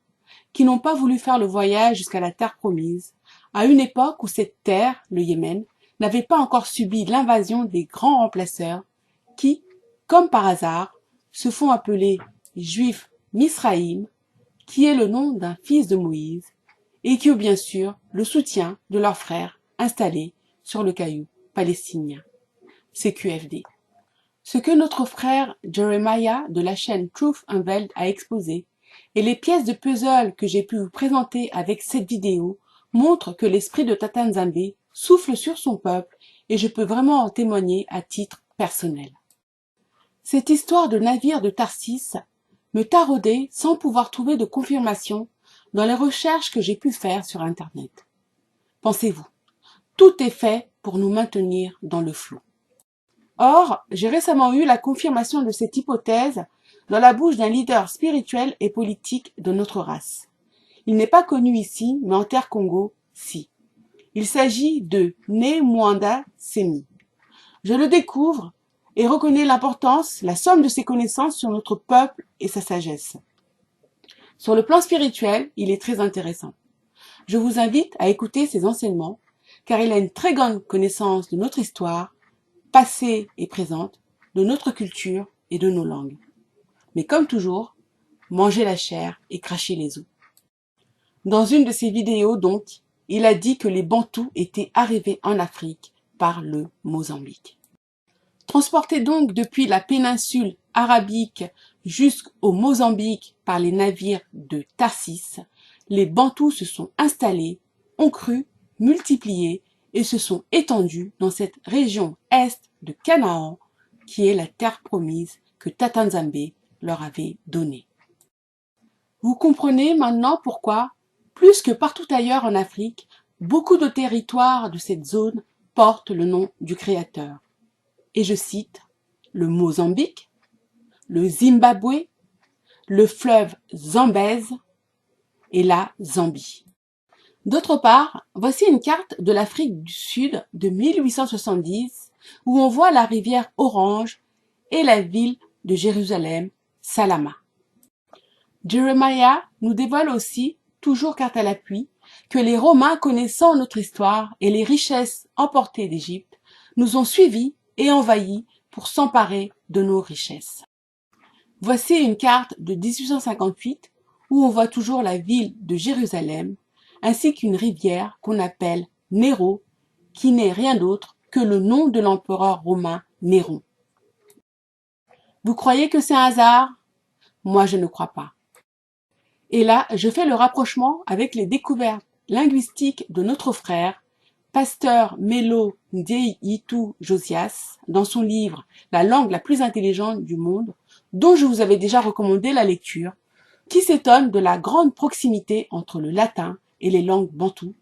qui n'ont pas voulu faire le voyage jusqu'à la terre promise, à une époque où cette terre, le Yémen, n'avait pas encore subi l'invasion des grands remplaceurs qui, comme par hasard, se font appeler Juifs Misraïm, qui est le nom d'un fils de Moïse, et qui ont bien sûr le soutien de leurs frères installés sur le caillou palestinien, CQFD. Ce que notre frère Jeremiah de la chaîne Truth Unveiled a exposé et les pièces de puzzle que j'ai pu vous présenter avec cette vidéo montrent que l'esprit de Tata Nzambé souffle sur son peuple et je peux vraiment en témoigner à titre personnel. Cette histoire de navire de Tarsis me taraudait sans pouvoir trouver de confirmation dans les recherches que j'ai pu faire sur Internet. Pensez-vous, tout est fait pour nous maintenir dans le flou. Or, j'ai récemment eu la confirmation de cette hypothèse dans la bouche d'un leader spirituel et politique de notre race. Il n'est pas connu ici, mais en terre Congo, si. Il s'agit de Né Mwanda Semi. Je le découvre et reconnais l'importance, la somme de ses connaissances sur notre peuple et sa sagesse. Sur le plan spirituel, il est très intéressant. Je vous invite à écouter ses enseignements, car il a une très grande connaissance de notre histoire, passée et présente, de notre culture et de nos langues. Mais comme toujours, mangez la chair et crachez les os. Dans une de ses vidéos donc, il a dit que les Bantous étaient arrivés en Afrique par le Mozambique. Transportés donc depuis la péninsule arabique jusqu'au Mozambique par les navires de Tarsis, les Bantous se sont installés, ont cru, multipliés et se sont étendus dans cette région est de Canaan qui est la terre promise que Tata Nzambé leur avait donnée. Vous comprenez maintenant pourquoi, plus que partout ailleurs en Afrique, beaucoup de territoires de cette zone portent le nom du Créateur. Et je cite, le Mozambique, le Zimbabwe, le fleuve Zambèze et la Zambie. D'autre part, voici une carte de l'Afrique du Sud de 1870 où on voit la rivière Orange et la ville de Jérusalem, Salama. Jeremiah nous dévoile aussi, toujours carte à l'appui, que les Romains, connaissant notre histoire et les richesses emportées d'Égypte, nous ont suivis et envahis pour s'emparer de nos richesses. Voici une carte de 1858 où on voit toujours la ville de Jérusalem, ainsi qu'une rivière qu'on appelle Néro, qui n'est rien d'autre que le nom de l'empereur romain Néron. Vous croyez que c'est un hasard? Moi, je ne crois pas. Et là, je fais le rapprochement avec les découvertes linguistiques de notre frère, Pasteur Melo Ndeitou Josias, dans son livre « La langue la plus intelligente du monde », dont je vous avais déjà recommandé la lecture, qui s'étonne de la grande proximité entre le latin et les langues bantoues,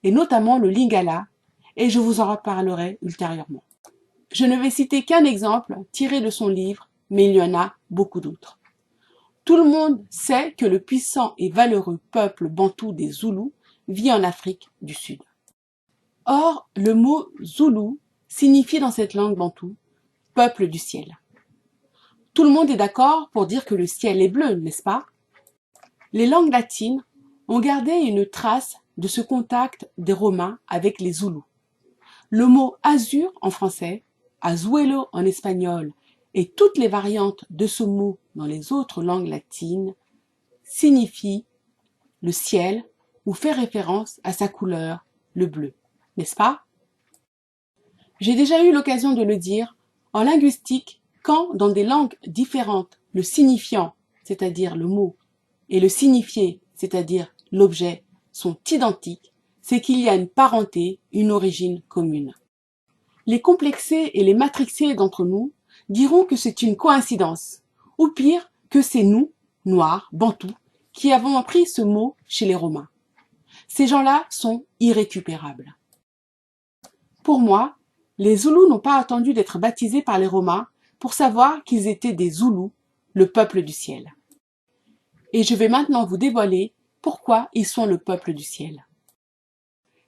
et notamment le lingala, et je vous en reparlerai ultérieurement. Je ne vais citer qu'un exemple tiré de son livre, mais il y en a beaucoup d'autres. Tout le monde sait que le puissant et valeureux peuple bantou des Zoulous vit en Afrique du Sud. Or, le mot Zoulou signifie dans cette langue bantou « peuple du ciel ». Tout le monde est d'accord pour dire que le ciel est bleu, n'est-ce pas? Les langues latines ont gardé une trace de ce contact des Romains avec les Zoulous. Le mot azur en français, azuelo en espagnol et toutes les variantes de ce mot dans les autres langues latines signifient le ciel ou fait référence à sa couleur, le bleu, n'est-ce pas? J'ai déjà eu l'occasion de le dire, en linguistique, quand dans des langues différentes, le signifiant, c'est-à-dire le mot, et le signifié, c'est-à-dire l'objet, sont identiques, c'est qu'il y a une parenté, une origine commune. Les complexés et les matrixés d'entre nous diront que c'est une coïncidence, ou pire, que c'est nous, Noirs, Bantous, qui avons appris ce mot chez les Romains. Ces gens-là sont irrécupérables. Pour moi, les Zoulous n'ont pas attendu d'être baptisés par les Romains pour savoir qu'ils étaient des Zoulous, le peuple du ciel. Et je vais maintenant vous dévoiler pourquoi ils sont le peuple du ciel.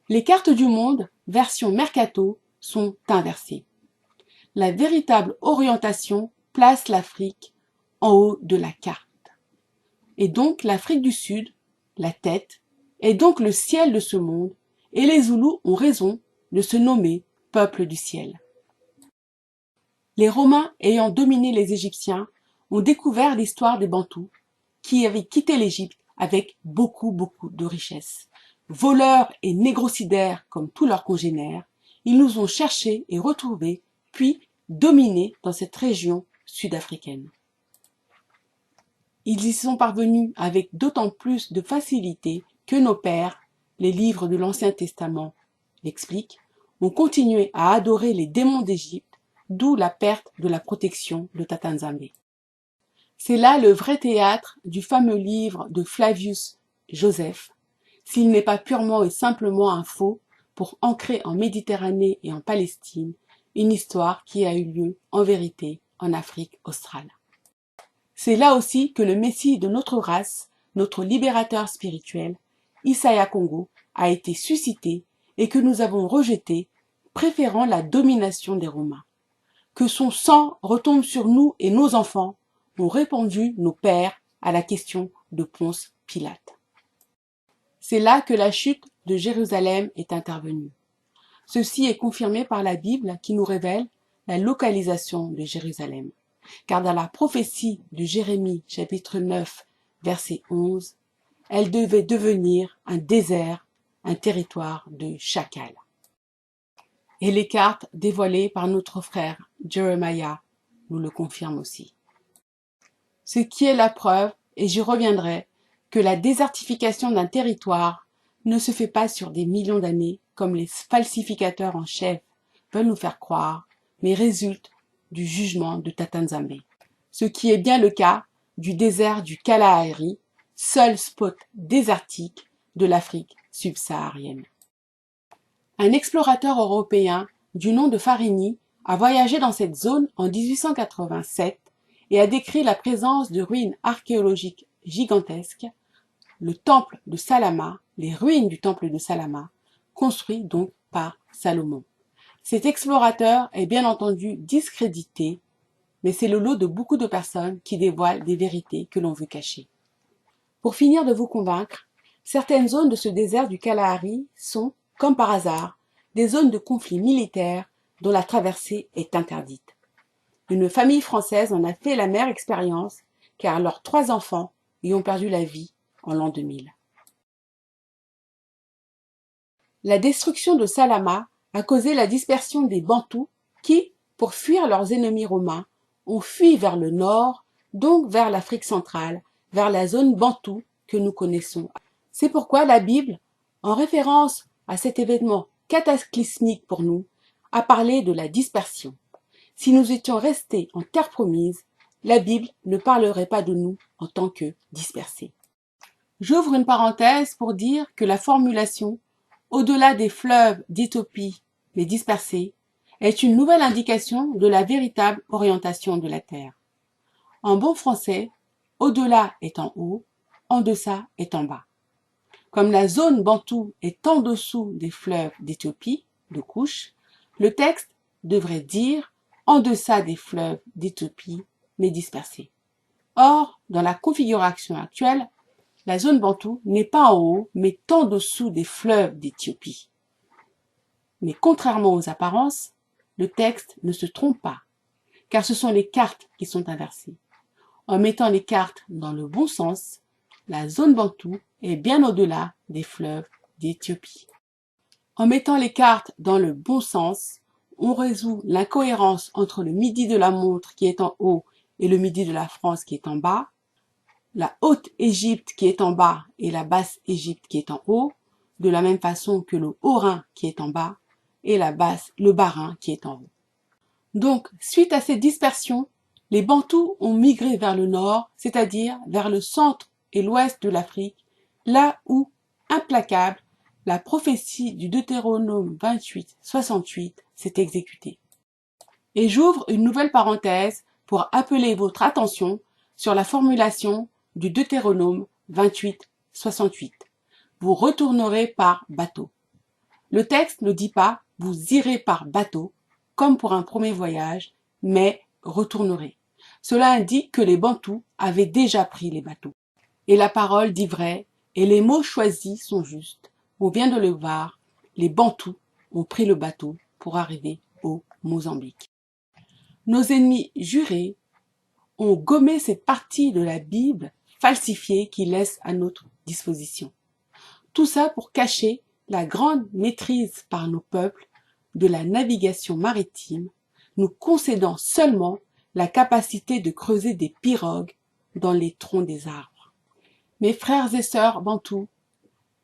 Les cartes du monde, version Mercato, sont inversées. La véritable orientation place l'Afrique en haut de la carte. Et donc l'Afrique du Sud, la tête, est donc le ciel de ce monde, et les Zoulous ont raison de se nommer peuple du ciel. Les Romains ayant dominé les Égyptiens ont découvert l'histoire des Bantous, qui avaient quitté l'Égypte avec beaucoup de richesses. Voleurs et négrocidaires comme tous leurs congénères, ils nous ont cherchés et retrouvés, puis dominés dans cette région sud-africaine. Ils y sont parvenus avec d'autant plus de facilité que nos pères, les livres de l'Ancien Testament l'expliquent, ont continué à adorer les démons d'Égypte, d'où la perte de la protection de Tatanzambé. C'est là le vrai théâtre du fameux livre de Flavius Joseph, s'il n'est pas purement et simplement un faux pour ancrer en Méditerranée et en Palestine une histoire qui a eu lieu en vérité en Afrique australe. C'est là aussi que le Messie de notre race, notre libérateur spirituel, Isaiah Congo, a été suscité et que nous avons rejeté, préférant la domination des Romains. Que son sang retombe sur nous et nos enfants, ont répondu nos pères à la question de Ponce Pilate. C'est là que la chute de Jérusalem est intervenue. Ceci est confirmé par la Bible qui nous révèle la localisation de Jérusalem. Car dans la prophétie de Jérémie chapitre 9 verset 11, elle devait devenir un désert, un territoire de chacal. Et les cartes dévoilées par notre frère Jeremiah nous le confirment aussi. Ce qui est la preuve, et j'y reviendrai, que la désertification d'un territoire ne se fait pas sur des millions d'années, comme les falsificateurs en chef veulent nous faire croire, mais résulte du jugement de Tatanzambé. Ce qui est bien le cas du désert du Kalahari, seul spot désertique de l'Afrique subsaharienne. Un explorateur européen du nom de Farini a voyagé dans cette zone en 1887 et a décrit la présence de ruines archéologiques gigantesques, le temple de Salama, les ruines du temple de Salama, construit donc par Salomon. Cet explorateur est bien entendu discrédité, mais c'est le lot de beaucoup de personnes qui dévoilent des vérités que l'on veut cacher. Pour finir de vous convaincre, certaines zones de ce désert du Kalahari sont, comme par hasard, des zones de conflits militaires dont la traversée est interdite. Une famille française en a fait l'amère expérience, car leurs 3 enfants y ont perdu la vie en l'an 2000. La destruction de Salama a causé la dispersion des Bantous qui, pour fuir leurs ennemis romains, ont fui vers le nord, donc vers l'Afrique centrale, vers la zone bantoue que nous connaissons. C'est pourquoi la Bible, en référence à cet événement cataclysmique pour nous, a parlé de la dispersion. Si nous étions restés en terre promise, la Bible ne parlerait pas de nous en tant que dispersés. J'ouvre une parenthèse pour dire que la formulation « au-delà des fleuves d'Éthiopie, mais dispersés » est une nouvelle indication de la véritable orientation de la Terre. En bon français, au-delà est en haut, en deçà est en bas. Comme la zone bantoue est en dessous des fleuves d'Éthiopie, de Couche, le texte devrait dire en deçà des fleuves d'Éthiopie, mais dispersés. Or, dans la configuration actuelle, la zone bantoue n'est pas en haut, mais en dessous des fleuves d'Éthiopie. Mais contrairement aux apparences, le texte ne se trompe pas, car ce sont les cartes qui sont inversées. En mettant les cartes dans le bon sens, la zone bantoue est bien au-delà des fleuves d'Éthiopie. En mettant les cartes dans le bon sens, on résout l'incohérence entre le midi de la montre qui est en haut et le midi de la France qui est en bas, la Haute-Égypte qui est en bas et la Basse-Égypte qui est en haut, de la même façon que le Haut-Rhin qui est en bas et le Bas-Rhin qui est en haut. Donc, suite à cette dispersion, les Bantous ont migré vers le nord, c'est-à-dire vers le centre et l'ouest de l'Afrique, là où, implacable, la prophétie du Deutéronome 28, 68 s'est exécutée. Et j'ouvre une nouvelle parenthèse pour appeler votre attention sur la formulation du Deutéronome 28, 68. Vous retournerez par bateau. Le texte ne dit pas « vous irez par bateau », comme pour un premier voyage, mais « retournerez ». Cela indique que les Bantous avaient déjà pris les bateaux. Et la parole dit vrai, et les mots choisis sont justes. On vient de le voir, les Bantous ont pris le bateau pour arriver au Mozambique. Nos ennemis jurés ont gommé cette partie de la Bible falsifiée qu'ils laissent à notre disposition. Tout ça pour cacher la grande maîtrise par nos peuples de la navigation maritime, nous concédant seulement la capacité de creuser des pirogues dans les troncs des arbres. Mes frères et sœurs bantous,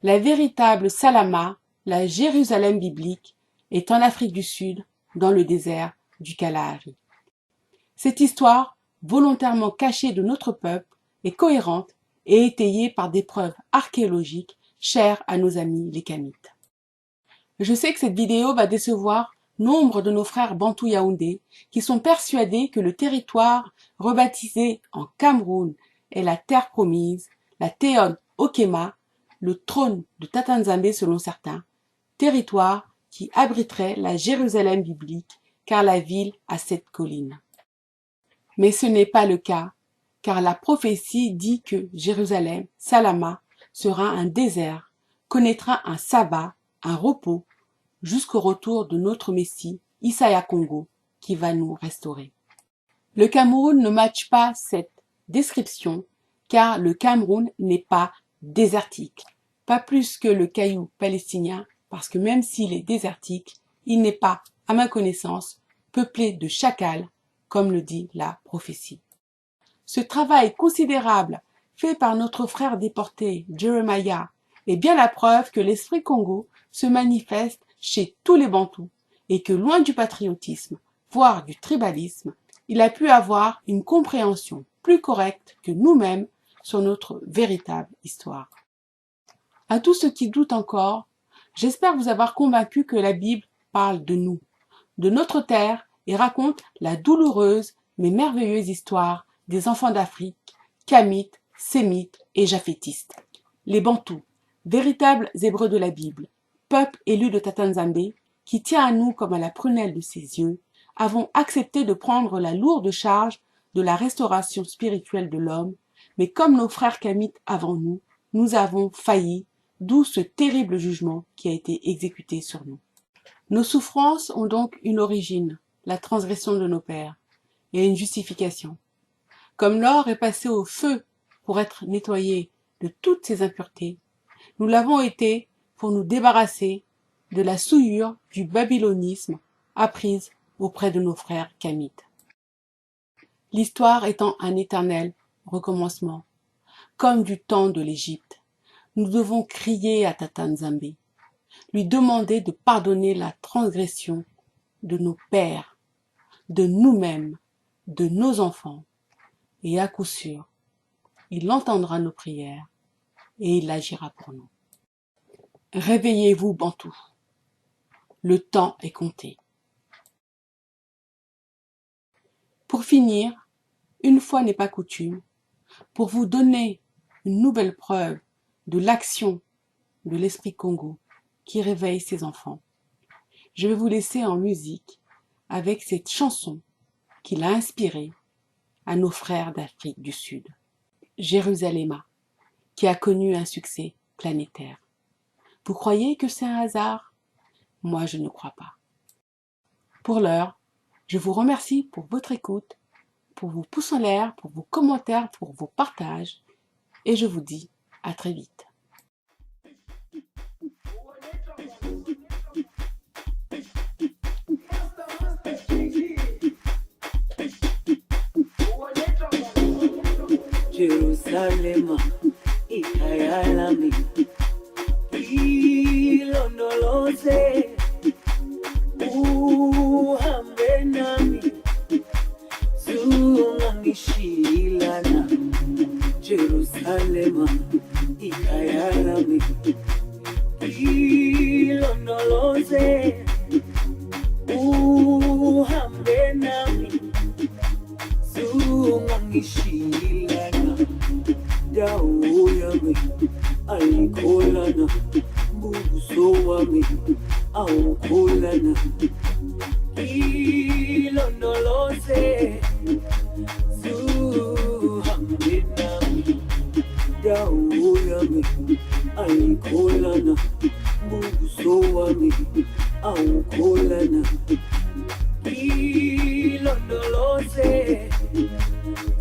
la véritable Salama, la Jérusalem biblique, est en Afrique du Sud, dans le désert du Kalahari. Cette histoire, volontairement cachée de notre peuple, est cohérente et étayée par des preuves archéologiques chères à nos amis les Kamites. Je sais que cette vidéo va décevoir nombre de nos frères bantous yaoundés qui sont persuadés que le territoire rebaptisé en Cameroun est la terre promise, la Théone Okema, le trône de Tata Nzambe selon certains, territoire qui abriterait la Jérusalem biblique car la ville a 7 collines. Mais ce n'est pas le cas, car la prophétie dit que Jérusalem, Salama, sera un désert, connaîtra un sabbat, un repos, jusqu'au retour de notre Messie, Isaiah Congo, qui va nous restaurer. Le Cameroun ne matche pas cette description, car le Cameroun n'est pas désertique, pas plus que le caillou palestinien, parce que même s'il est désertique, il n'est pas, à ma connaissance, peuplé de chacals, comme le dit la prophétie. Ce travail considérable fait par notre frère déporté Jeremiah est bien la preuve que l'esprit Congo se manifeste chez tous les Bantous et que loin du patriotisme, voire du tribalisme, il a pu avoir une compréhension plus correcte que nous-mêmes sur notre véritable histoire. À tous ceux qui doutent encore, j'espère vous avoir convaincu que la Bible parle de notre terre et raconte la douloureuse mais merveilleuse histoire des enfants d'Afrique, Kamites, Sémites et Japhétistes. Les Bantous, véritables Hébreux de la Bible, peuple élu de Tata Nzambe, qui tient à nous comme à la prunelle de ses yeux, avons accepté de prendre la lourde charge de la restauration spirituelle de l'homme, mais comme nos frères Kamites avant nous, nous avons failli, d'où ce terrible jugement qui a été exécuté sur nous. Nos souffrances ont donc une origine, la transgression de nos pères, et une justification. Comme l'or est passé au feu pour être nettoyé de toutes ses impuretés, nous l'avons été pour nous débarrasser de la souillure du babylonisme apprise auprès de nos frères Kamites. L'histoire étant un éternel recommencement, comme du temps de l'Égypte, nous devons crier à Tata Nzambe, lui demander de pardonner la transgression de nos pères, de nous-mêmes, de nos enfants, et à coup sûr, il entendra nos prières et il agira pour nous. Réveillez-vous, Bantous, le temps est compté. Pour finir, une fois n'est pas coutume, pour vous donner une nouvelle preuve de l'action de l'Esprit Congo qui réveille ses enfants, je vais vous laisser en musique avec cette chanson qu'il a inspirée à nos frères d'Afrique du Sud, Jérusalem, qui a connu un succès planétaire. Vous croyez que c'est un hasard? Moi, je ne crois pas. Pour l'heure, je vous remercie pour votre écoute, pour vos pouces en l'air, pour vos commentaires, pour vos partages, et je vous dis à très vite. Jerusalem, ikayalami, ilondoloze, uhambe nami, zungangishilana. Jerusalem, ikayalami, ilondoloze, uhambe nami, zungangishilana. Dawo yami ayikholana, buso wami awukholana. Ilondoloze, zuhambe nami. Dawo yami ayikholana, buso wami awukholana. Ilondoloze,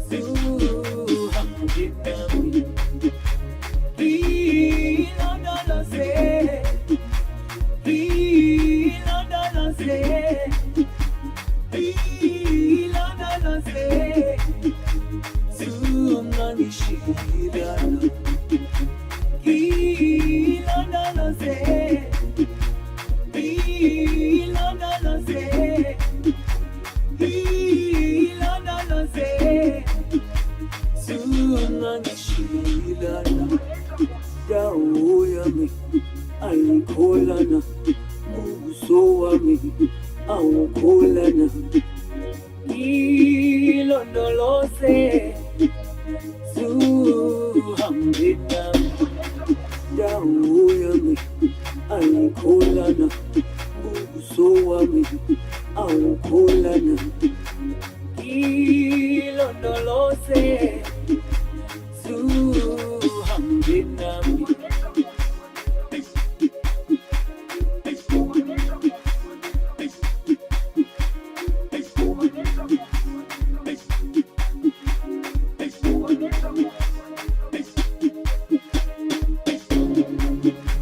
zuhambe nami. Ilondoloze, ilondoloze, ilondoloze, zungangishilana. Ilondoloze, ilondoloze, ilondoloze, zungangishilana. Dawo yami ayikholana, buso wami awukholana. Ilondoloze, zuhambe nami. Dawo yami ayikholana, buso wami awukholana. Ilondoloze, zuhambe nami.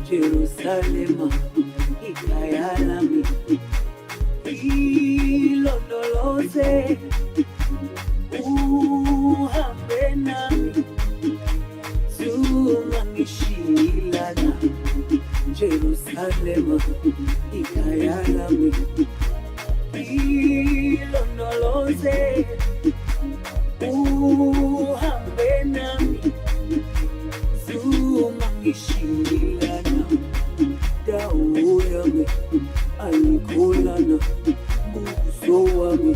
Jerusalem, ikayalami, ilondoloze, uhambe nami, zungangishilana. Jerusalem, ikayalami, ilondoloze, uhambe nami, zungangishilana. Dawo yami ayikholana, buso wami